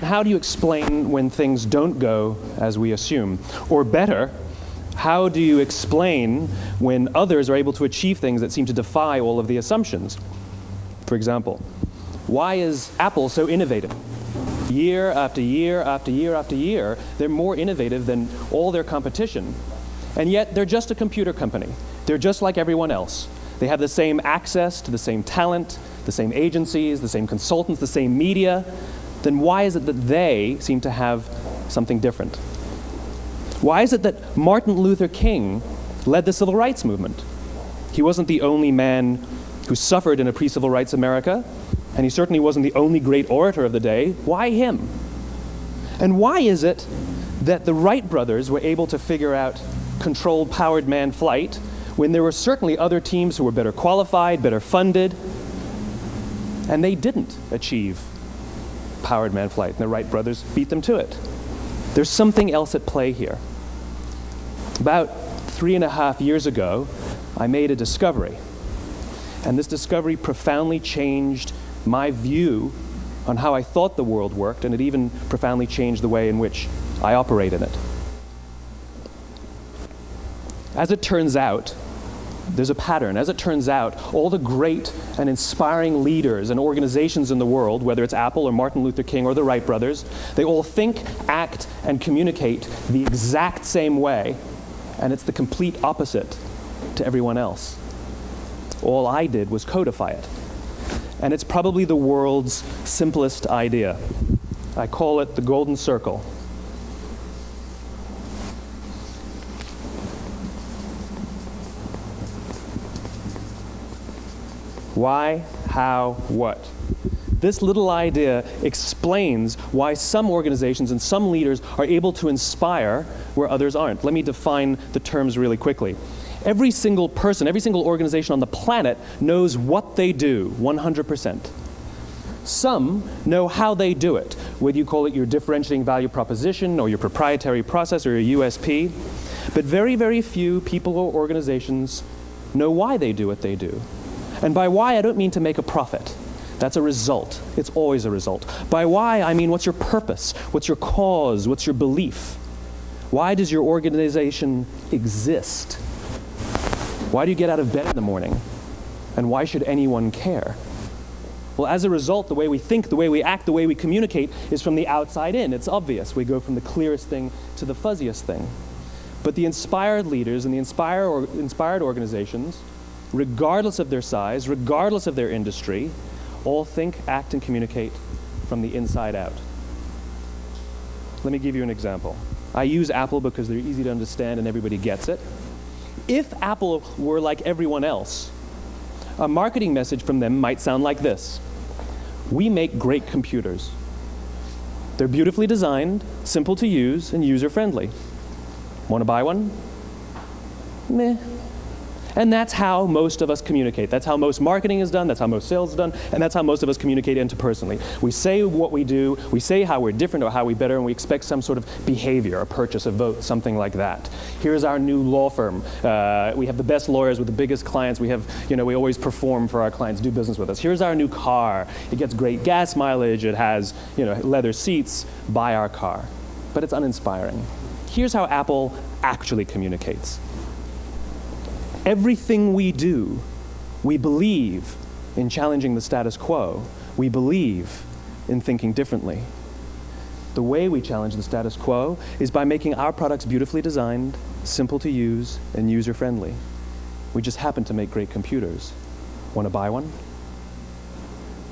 how do you explain when things don't go as we assume? Or better, how do you explain when others are able to achieve things that seem to defy all of the assumptions? For example, why is Apple so innovative? Year after year after year after year, they're more innovative than all their competition. And yet, they're just a computer company. They're just like everyone else. They have the same access to the same talent, the same agencies, the same consultants, the same media. Then why is it that they seem to have something different? Why is it that Martin Luther King led the civil rights movement? He wasn't the only man who suffered in a pre-civil rights America, and he certainly wasn't the only great orator of the day. Why him? And why is it that the Wright brothers were able to figure out controlled powered manned flight when there were certainly other teams who were better qualified, better funded, and they didn't achieve powered manned flight, and the Wright brothers beat them to it? There's something else at play here. About 3.5 years ago, I made a discovery, and this discovery profoundly changed my view on how I thought the world worked, and it even profoundly changed the way in which I operate in it. As it turns out, there's a pattern. As it turns out, all the great and inspiring leaders and organizations in the world, whether it's Apple or Martin Luther King or the Wright brothers, they all think, act, and communicate the exact same way, and it's the complete opposite to everyone else. All I did was codify it. And it's probably the world's simplest idea. I call it the golden circle. Why, how, what? This little idea explains why some organizations and some leaders are able to inspire where others aren't. Let me define the terms really quickly. Every single person, every single organization on the planet knows what they do, 100%. Some know how they do it, whether you call it your differentiating value proposition or your proprietary process or your USP. But very, very few people or organizations know why they do what they do. And by why, I don't mean to make a profit. That's a result. It's always a result. By why, I mean what's your purpose? What's your cause? What's your belief? Why does your organization exist? Why do you get out of bed in the morning? And why should anyone care? Well, as a result, the way we think, the way we act, the way we communicate is from the outside in. It's obvious. We go from the clearest thing to the fuzziest thing. But the inspired leaders and the inspired organizations, regardless of their size, regardless of their industry, all think, act, and communicate from the inside out. Let me give you an example. I use Apple because they're easy to understand and everybody gets it. If Apple were like everyone else, a marketing message from them might sound like this. We make great computers. They're beautifully designed, simple to use, and user-friendly. Want to buy one? Meh. And that's how most of us communicate. That's how most marketing is done, that's how most sales is done, and that's how most of us communicate interpersonally. We say what we do, we say how we're different or how we're better, and we expect some sort of behavior, a purchase, a vote, something like that. Here's our new law firm. We have the best lawyers with the biggest clients. We have, we always perform for our clients, do business with us. Here's our new car. It gets great gas mileage. It has, leather seats. Buy our car. But it's uninspiring. Here's how Apple actually communicates. Everything we do, we believe in challenging the status quo. We believe in thinking differently. The way we challenge the status quo is by making our products beautifully designed, simple to use, and user-friendly. We just happen to make great computers. Want to buy one?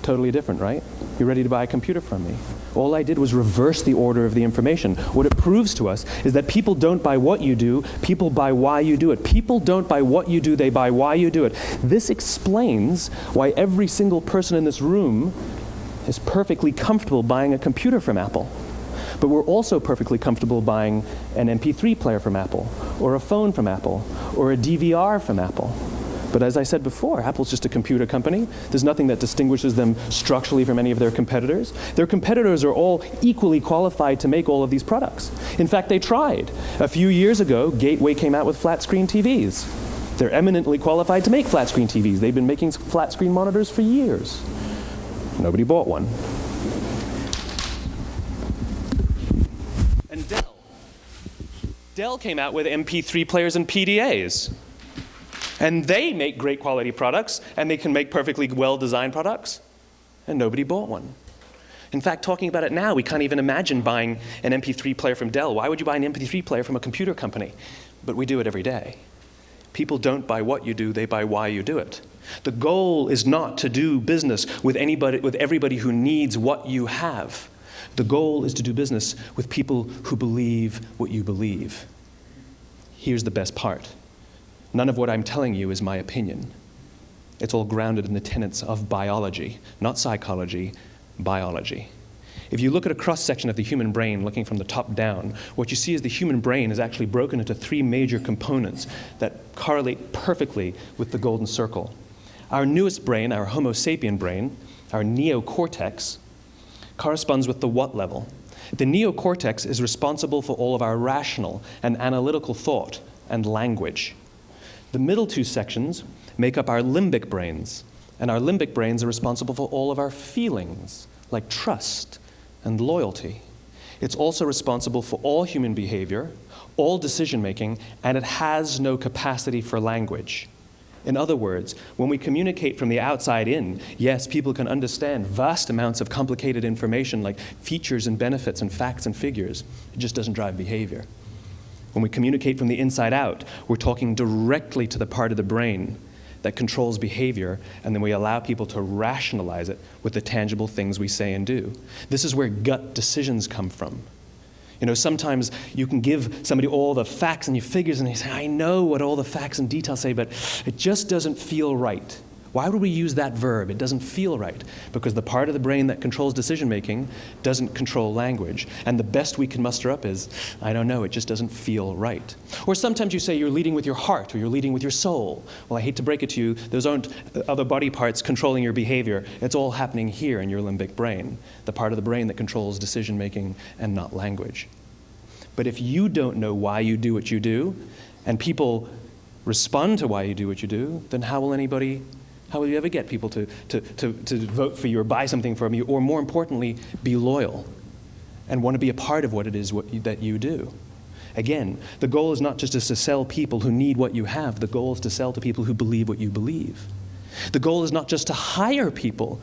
Totally different, right? You're ready to buy a computer from me. All I did was reverse the order of the information. What it proves to us is that people don't buy what you do, people buy why you do it. People don't buy what you do, they buy why you do it. This explains why every single person in this room is perfectly comfortable buying a computer from Apple. But we're also perfectly comfortable buying an MP3 player from Apple, or a phone from Apple, or a DVR from Apple. But as I said before, Apple's just a computer company. There's nothing that distinguishes them structurally from any of their competitors. Their competitors are all equally qualified to make all of these products. In fact, they tried. A few years ago, Gateway came out with flat-screen TVs. They're eminently qualified to make flat-screen TVs. They've been making flat-screen monitors for years. Nobody bought one. Dell came out with MP3 players and PDAs. And they make great quality products, and they can make perfectly well-designed products, and nobody bought one. In fact, talking about it now, we can't even imagine buying an MP3 player from Dell. Why would you buy an MP3 player from a computer company? But we do it every day. People don't buy what you do, they buy why you do it. The goal is not to do business with everybody who needs what you have. The goal is to do business with people who believe what you believe. Here's the best part. None of what I'm telling you is my opinion. It's all grounded in the tenets of biology, not psychology, biology. If you look at a cross-section of the human brain, looking from the top down, what you see is the human brain is actually broken into three major components that correlate perfectly with the golden circle. Our newest brain, our Homo sapien brain, our neocortex, corresponds with the what level. The neocortex is responsible for all of our rational and analytical thought and language. The middle two sections make up our limbic brains, and our limbic brains are responsible for all of our feelings, like trust and loyalty. It's also responsible for all human behavior, all decision-making, and it has no capacity for language. In other words, when we communicate from the outside in, yes, people can understand vast amounts of complicated information like features and benefits and facts and figures. It just doesn't drive behavior. When we communicate from the inside out, we're talking directly to the part of the brain that controls behavior, and then we allow people to rationalize it with the tangible things we say and do. This is where gut decisions come from. You know, sometimes you can give somebody all the facts and your figures, and they say, I know what all the facts and details say, but it just doesn't feel right. Why would we use that verb? It doesn't feel right. Because the part of the brain that controls decision-making doesn't control language. And the best we can muster up is, I don't know, it just doesn't feel right. Or sometimes you say you're leading with your heart or you're leading with your soul. Well, I hate to break it to you, those aren't other body parts controlling your behavior. It's all happening here in your limbic brain, the part of the brain that controls decision-making and not language. But if you don't know why you do what you do, and people respond to why you do what you do, then how will you ever get people to vote for you or buy something from you, or more importantly, be loyal and want to be a part of what it is that you do? Again, the goal is not just to sell people who need what you have. The goal is to sell to people who believe what you believe. The goal is not just to hire people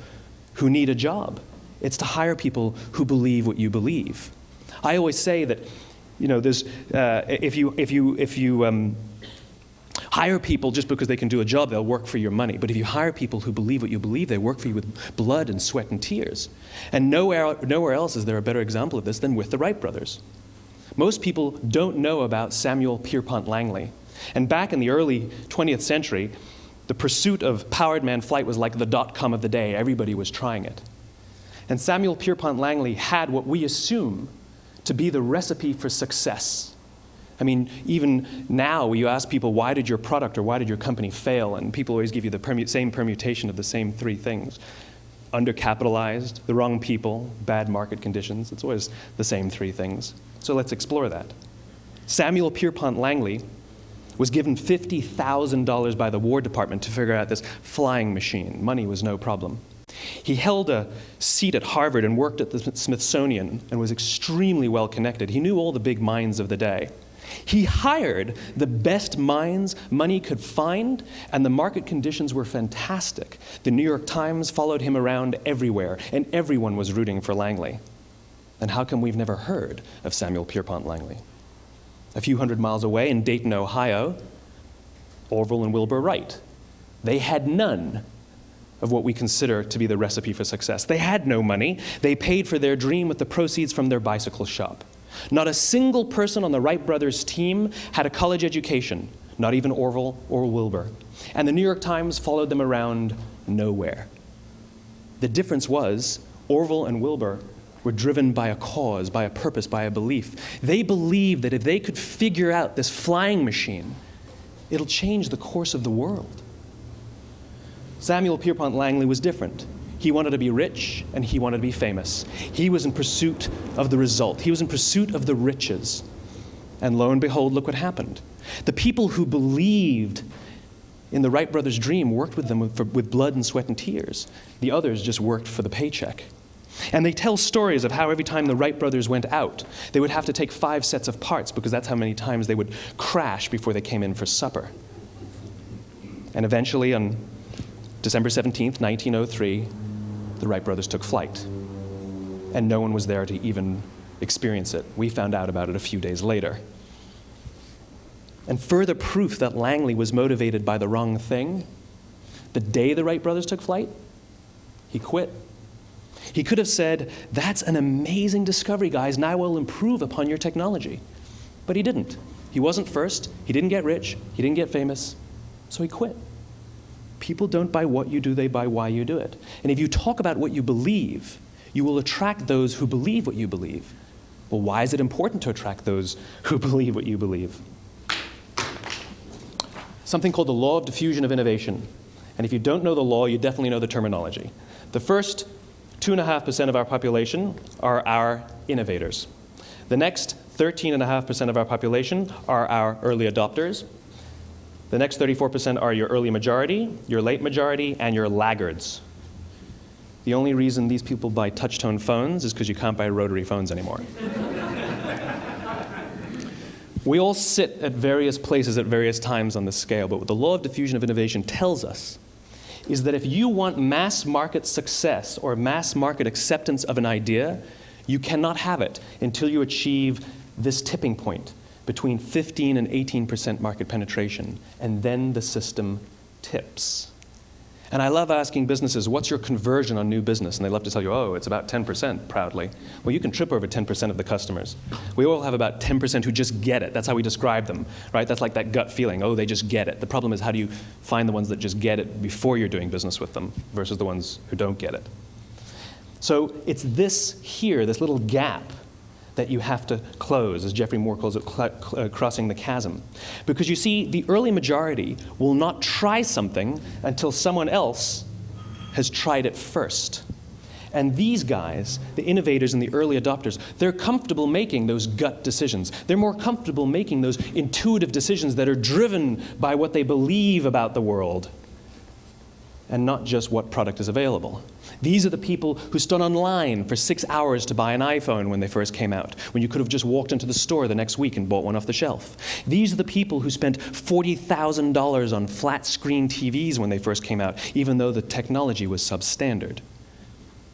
who need a job. It's to hire people who believe what you believe. I always say that, you know, there's if you hire people just because they can do a job, they'll work for your money. But if you hire people who believe what you believe, they work for you with blood and sweat and tears. And nowhere else is there a better example of this than with the Wright brothers. Most people don't know about Samuel Pierpont Langley. And back in the early 20th century, the pursuit of powered man flight was like the dot-com of the day. Everybody was trying it. And Samuel Pierpont Langley had what we assume to be the recipe for success. I mean, even now, you ask people, why did your product or why did your company fail? And people always give you the same permutation of the same three things. Undercapitalized, the wrong people, bad market conditions. It's always the same three things. So let's explore that. Samuel Pierpont Langley was given $50,000 by the War Department to figure out this flying machine. Money was no problem. He held a seat at Harvard and worked at the Smithsonian and was extremely well connected. He knew all the big minds of the day. He hired the best minds money could find, and the market conditions were fantastic. The New York Times followed him around everywhere, and everyone was rooting for Langley. And how come we've never heard of Samuel Pierpont Langley? A few hundred miles away in Dayton, Ohio, Orville and Wilbur Wright. They had none of what we consider to be the recipe for success. They had no money. They paid for their dream with the proceeds from their bicycle shop. Not a single person on the Wright brothers' team had a college education, not even Orville or Wilbur. And the New York Times followed them around nowhere. The difference was Orville and Wilbur were driven by a cause, by a purpose, by a belief. They believed that if they could figure out this flying machine, it'll change the course of the world. Samuel Pierpont Langley was different. He wanted to be rich, and he wanted to be famous. He was in pursuit of the result. He was in pursuit of the riches. And lo and behold, look what happened. The people who believed in the Wright brothers' dream worked with them with blood and sweat and tears. The others just worked for the paycheck. And they tell stories of how every time the Wright brothers went out, they would have to take 5 sets of parts because that's how many times they would crash before they came in for supper. And eventually, on December 17th, 1903, the Wright brothers took flight. And no one was there to even experience it. We found out about it a few days later. And further proof that Langley was motivated by the wrong thing, the day the Wright brothers took flight, he quit. He could have said, "That's an amazing discovery, guys. Now we'll improve upon your technology." But he didn't. He wasn't first. He didn't get rich. He didn't get famous. So he quit. People don't buy what you do, they buy why you do it. And if you talk about what you believe, you will attract those who believe what you believe. Well, why is it important to attract those who believe what you believe? Something called the law of diffusion of innovation. And if you don't know the law, you definitely know the terminology. The first 2.5% of our population are our innovators. The next 13.5% of our population are our early adopters. The next 34% are your early majority, your late majority, and your laggards. The only reason these people buy touch-tone phones is because you can't buy rotary phones anymore. We all sit at various places at various times on the scale, but what the law of diffusion of innovation tells us is that if you want mass market success or mass market acceptance of an idea, you cannot have it until you achieve this tipping point between 15 and 18% market penetration, and then the system tips. And I love asking businesses, what's your conversion on new business? And they love to tell you, oh, it's about 10%, proudly. Well, you can trip over 10% of the customers. We all have about 10% who just get it. That's how we describe them, right? That's like that gut feeling, oh, they just get it. The problem is, how do you find the ones that just get it before you're doing business with them versus the ones who don't get it? So it's this here, this little gap, that you have to close, as Geoffrey Moore calls it, crossing the chasm. Because you see, the early majority will not try something until someone else has tried it first. And these guys, the innovators and the early adopters, they're comfortable making those gut decisions. They're more comfortable making those intuitive decisions that are driven by what they believe about the world and not just what product is available. These are the people who stood online for 6 hours to buy an iPhone when they first came out, when you could have just walked into the store the next week and bought one off the shelf. These are the people who spent $40,000 on flat-screen TVs when they first came out, even though the technology was substandard.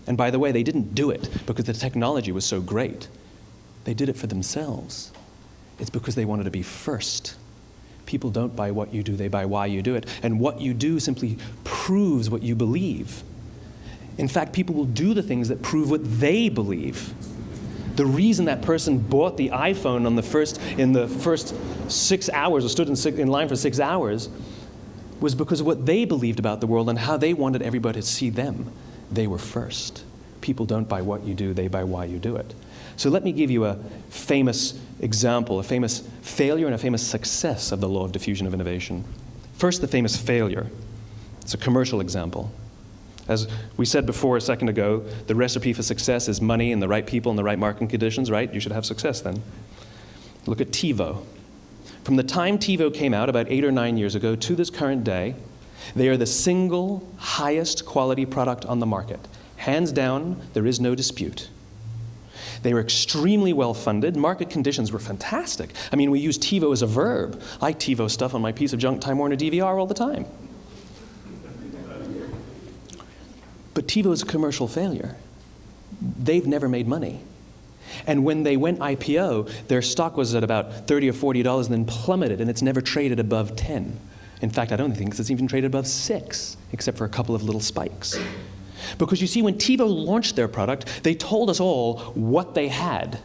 And by the way, they didn't do it because the technology was so great. They did it for themselves. It's because they wanted to be first. People don't buy what you do, they buy why you do it. And what you do simply proves what you believe. In fact, people will do the things that prove what they believe. The reason that person bought the iPhone in the first 6 hours, or stood in line for 6 hours, was because of what they believed about the world and how they wanted everybody to see them. They were first. People don't buy what you do, they buy why you do it. So let me give you a famous example, a famous failure and a famous success of the law of diffusion of innovation. First, the famous failure. It's a commercial example. As we said before a second ago, the recipe for success is money and the right people and the right marketing conditions, right? You should have success then. Look at TiVo. From the time TiVo came out about 8 or 9 years ago to this current day, they are the single highest quality product on the market. Hands down, there is no dispute. They were extremely well funded. Market conditions were fantastic. I mean, we use TiVo as a verb. I TiVo stuff on my piece of junk Time Warner DVR all the time. But TiVo is a commercial failure. They've never made money. And when they went IPO, their stock was at about $30 or $40 and then plummeted, and it's never traded above 10. In fact, I don't think it's even traded above 6, except for a couple of little spikes. Because you see, when TiVo launched their product, they told us all what they had.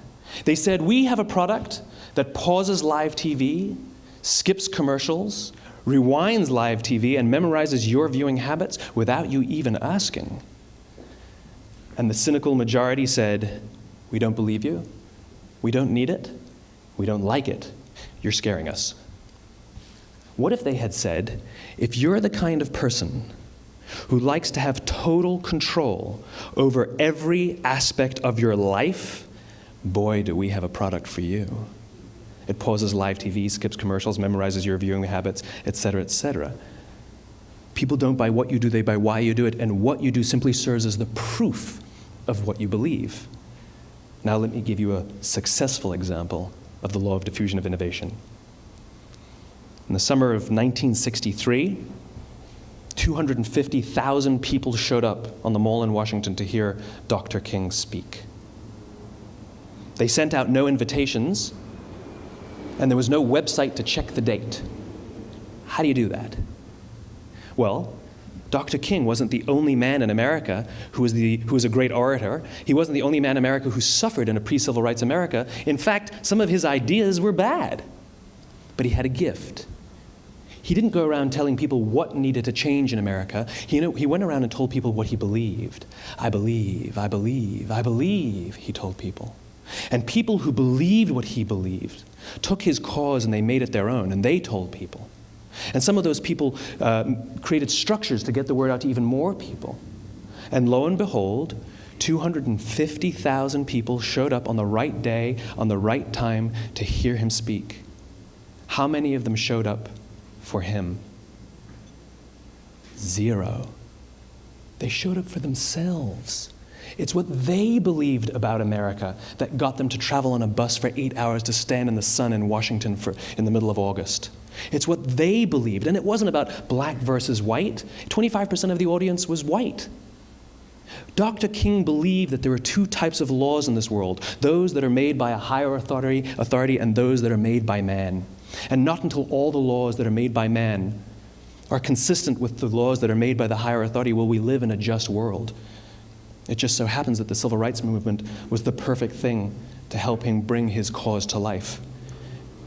They said, we have a product that pauses live TV, skips commercials, rewinds live TV, and memorizes your viewing habits without you even asking. And the cynical majority said, we don't believe you, we don't need it, we don't like it, you're scaring us. What if they had said, if you're the kind of person who likes to have total control over every aspect of your life, boy, do we have a product for you. It pauses live TV, skips commercials, memorizes your viewing habits, etc., etc. People don't buy what you do, they buy why you do it, and what you do simply serves as the proof of what you believe. Now let me give you a successful example of the law of diffusion of innovation. In the summer of 1963, 250,000 people showed up on the Mall in Washington to hear Dr. King speak. They sent out no invitations, and there was no website to check the date. How do you do that? Well, Dr. King wasn't the only man in America who was a great orator. He wasn't the only man in America who suffered in a pre-civil rights America. In fact, some of his ideas were bad. But he had a gift. He didn't go around telling people what needed to change in America. He went around and told people what he believed. I believe, I believe, I believe, he told people. And people who believed what he believed took his cause and they made it their own, and they told people. And some of those people created structures to get the word out to even more people. And lo and behold, 250,000 people showed up on the right day, on the right time to hear him speak. How many of them showed up for him? 0. They showed up for themselves. It's what they believed about America that got them to travel on a bus for 8 hours to stand in the sun in Washington in the middle of August. It's what they believed, and it wasn't about black versus white. 25% of the audience was white. Dr. King believed that there are 2 types of laws in this world, those that are made by a higher authority and those that are made by man. And not until all the laws that are made by man are consistent with the laws that are made by the higher authority will we live in a just world. It just so happens that the civil rights movement was the perfect thing to help him bring his cause to life.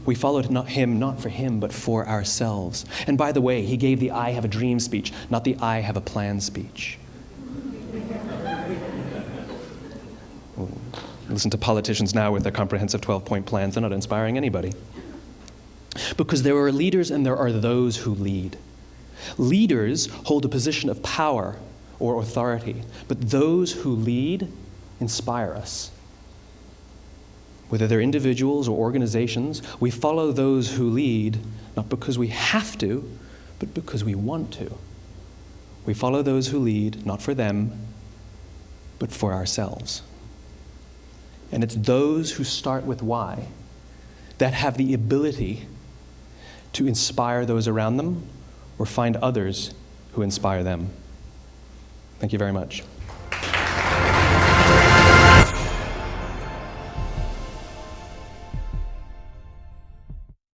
We followed him not for him, but for ourselves. And by the way, he gave the I have a dream speech, not the I have a plan speech. Listen to politicians now with their comprehensive 12-point plans. They're not inspiring anybody. Because there are leaders and there are those who lead. Leaders hold a position of power or authority, but those who lead inspire us. Whether they're individuals or organizations, we follow those who lead not because we have to, but because we want to. We follow those who lead not for them, but for ourselves. And it's those who start with why that have the ability to inspire those around them or find others who inspire them. Thank you very much.